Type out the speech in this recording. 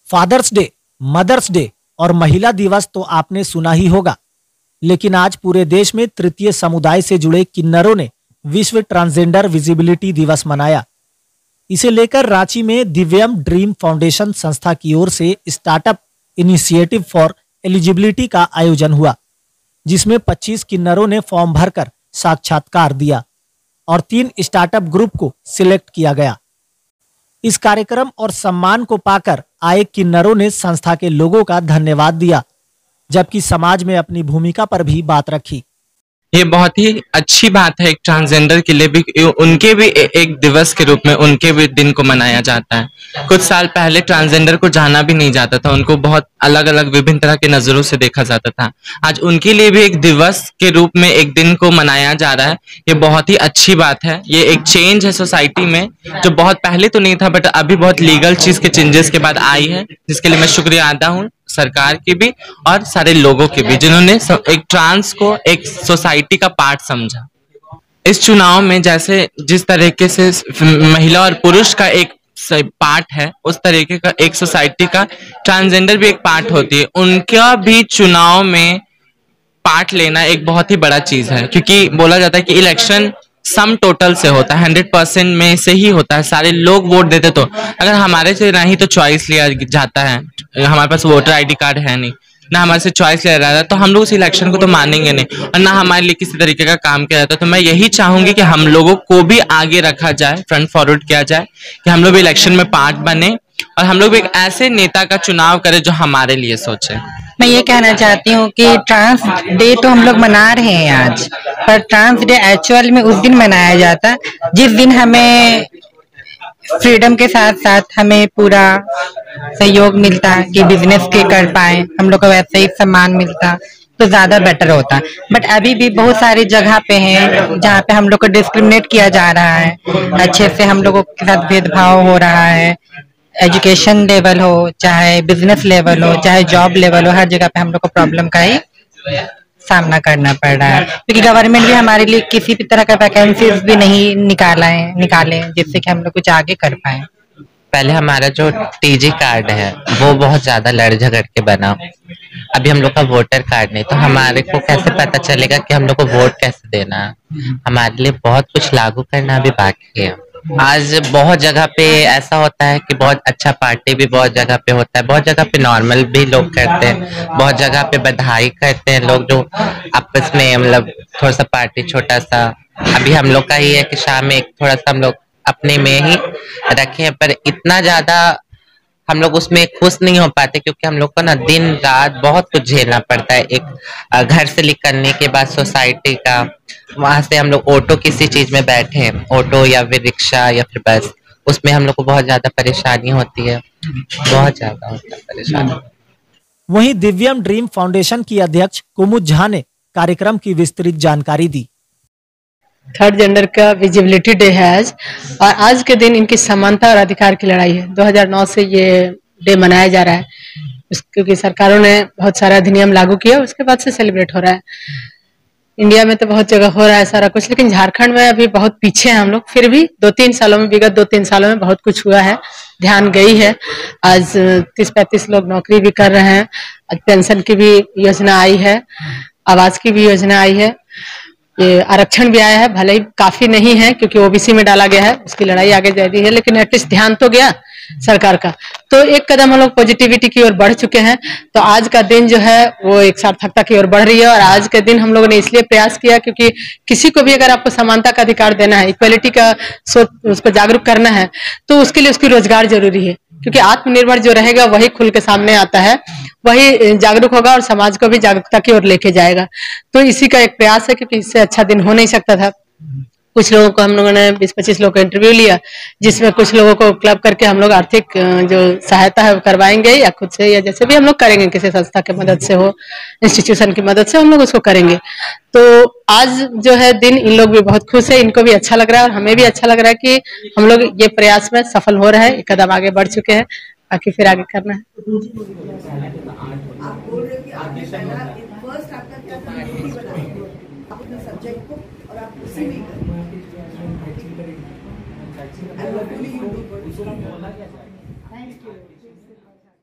Fathers day, mother's day और महिला दिवस तो आपने सुना ही होगा, लेकिन आज पूरे देश में तृतीय समुदाय से जुड़े किन्नरों ने विश्व ट्रांसजेंडर विजिबिलिटी दिवस मनाया। इसे लेकर रांची में दिव्यम ड्रीम फाउंडेशन संस्था की ओर से स्टार्टअप इनिशिएटिव फॉर एलिजिबिलिटी का आयोजन हुआ, जिसमें 25 किन्नरों ने फॉर्म भरकर साक्षात्कार दिया और 3 स्टार्टअप ग्रुप को सिलेक्ट किया गया। इस कार्यक्रम और सम्मान को पाकर आए किन्नरों ने संस्था के लोगों का धन्यवाद दिया, जबकि समाज में अपनी भूमिका पर भी बात रखी। ये बहुत ही अच्छी बात है, एक ट्रांसजेंडर के लिए भी, उनके भी एक दिवस के रूप में उनके भी दिन को मनाया जाता है। कुछ साल पहले ट्रांसजेंडर को जाना भी नहीं जाता था, उनको बहुत अलग अलग विभिन्न तरह के नजरों से देखा जाता था। आज उनके लिए भी एक दिवस के रूप में एक दिन को मनाया जा रहा है। ये बहुत ही अच्छी बात है। ये एक चेंज है सोसाइटी में, जो बहुत पहले तो नहीं था बट अभी बहुत लीगल चीज के चेंजेस के बाद आई है, जिसके लिए मैं शुक्रिया अदा हूँ सरकार की भी और सारे लोगों के भी, जिन्होंने एक ट्रांस को एक सोसाइटी का पार्ट समझा। इस चुनाव में जैसे जिस तरीके से महिला और पुरुष का एक पार्ट है, उस तरीके का एक सोसाइटी का ट्रांसजेंडर भी एक पार्ट होती है। उनका भी चुनाव में पार्ट लेना एक बहुत ही बड़ा चीज है, क्योंकि बोला जाता है कि इलेक्शन सम टोटल से होता है, 100% में से ही होता है। सारे लोग वोट देते, तो अगर हमारे से नहीं तो चॉइस लिया जाता है, हमारे पास वोटर आईडी कार्ड है नहीं, ना हमारे से चॉइस लिया जाता है, तो हम लोग उस इलेक्शन को तो मानेंगे नहीं, और ना हमारे लिए किसी तरीके का काम किया जाता है। तो मैं यही चाहूंगी कि हम लोगों को भी आगे रखा जाए, फ्रंट फॉरवर्ड किया जाए, कि हम लोग भी इलेक्शन में पार्ट बने और हम लोग भी एक ऐसे नेता का चुनाव करें जो हमारे लिए सोचे। मैं ये कहना चाहती हूँ कि ट्रांस डे तो हम लोग मना रहे हैं आज, पर ट्रांस डे एक्चुअल में उस दिन मनाया जाता जिस दिन हमें फ्रीडम के साथ साथ हमें पूरा सहयोग मिलता कि बिजनेस के कर पाए, हम लोग को वैसे ही सम्मान मिलता तो ज्यादा बेटर होता। बट अभी भी बहुत सारी जगह पे हैं जहाँ पे हम लोग को डिस्क्रिमिनेट किया जा रहा है, अच्छे से हम लोगों के साथ भेदभाव हो रहा है। एजुकेशन लेवल हो, चाहे बिजनेस लेवल हो, चाहे जॉब लेवल हो, हर जगह पे हम लोग को प्रॉब्लम का ही सामना करना पड़ रहा है, क्योंकि गवर्नमेंट भी हमारे लिए किसी भी तरह का वैकेंसीज भी नहीं निकाले जिससे कि हम लोग कुछ आगे कर पाए। पहले हमारा जो टीजी कार्ड है वो बहुत ज्यादा लड़ झगड़ के बना, अभी हम लोग का वोटर कार्ड नहीं, तो हमारे को कैसे पता चलेगा कि हम लोग को वोट कैसे देना है। हमारे लिए बहुत कुछ लागू करना अभी बाकी है। आज बहुत जगह पे ऐसा होता है कि बहुत अच्छा पार्टी भी बहुत जगह पे होता है, बहुत जगह पे नॉर्मल भी लोग करते हैं, बहुत जगह पे बधाई करते हैं लोग जो आपस में, मतलब थोड़ा सा पार्टी छोटा सा। अभी हम लोग का ही है कि शाम में एक थोड़ा सा हम लोग अपने में ही रखे हैं, पर इतना ज्यादा हम लोग उसमें खुश नहीं हो पाते, क्योंकि हम लोग को ना दिन रात बहुत कुछ झेलना पड़ता है। एक घर से निकलने के बाद सोसाइटी का, वहां से हम लोग ऑटो किसी चीज में बैठे हैं, ऑटो या फिर रिक्शा या फिर बस, उसमें हम लोग को बहुत ज्यादा परेशानी होती है, बहुत ज्यादा होता है परेशानी। वहीं दिव्यम ड्रीम फाउंडेशन की अध्यक्ष कुमुद झा ने कार्यक्रम की विस्तृत जानकारी दी। थर्ड जेंडर का विजिबिलिटी डे है आज, और आज के दिन इनकी समानता और अधिकार की लड़ाई है। 2009 से ये डे मनाया जा रहा है, क्योंकि सरकारों ने बहुत सारा अधिनियम लागू किया, उसके बाद से सेलिब्रेट हो रहा है। इंडिया में तो बहुत जगह हो रहा है सारा कुछ, लेकिन झारखंड में अभी बहुत पीछे हैं हम लोग। फिर भी विगत 2-3 सालों में बहुत कुछ हुआ है, ध्यान गई है। आज 30-35 लोग नौकरी भी कर रहे हैं, पेंशन की भी योजना आई है, आवास की भी योजना आई है, ये आरक्षण भी आया है, भले ही काफी नहीं है क्योंकि ओबीसी में डाला गया है, उसकी लड़ाई आगे जा रही है, लेकिन एटलीस्ट ध्यान तो गया सरकार का। तो एक कदम हम लोग पॉजिटिविटी की ओर बढ़ चुके हैं। तो आज का दिन जो है वो एक सार्थकता की ओर बढ़ रही है, और आज के दिन हम लोगों ने इसलिए प्रयास किया क्योंकि किसी को भी अगर आपको समानता का अधिकार देना है, इक्वलिटी का सोच, उसको जागरूक करना है, तो उसके लिए उसकी रोजगार जरूरी है, क्योंकि आत्मनिर्भर जो रहेगा वही खुल के सामने आता है, वही जागरूक होगा और समाज को भी जागरूकता की ओर लेके जाएगा। तो इसी का एक प्रयास है, क्योंकि इससे अच्छा दिन हो नहीं सकता था। कुछ लोगों को हम लोगों ने 20-25 लोगों का इंटरव्यू लिया, जिसमें कुछ लोगों को क्लब करके हम लोग आर्थिक जो सहायता है वो करवाएंगे, या खुद से या जैसे भी हम लोग करेंगे, किसी संस्था की मदद से हो, इंस्टीट्यूशन की मदद से हम लोग उसको करेंगे। तो आज जो है दिन इन लोग भी बहुत खुश है, इनको भी अच्छा लग रहा है और हमें भी अच्छा लग रहा है कि हम लोग ये प्रयास में सफल हो रहे हैं, एक कदम आगे बढ़ चुके हैं, बाकी फिर आगे करना है। Thank you.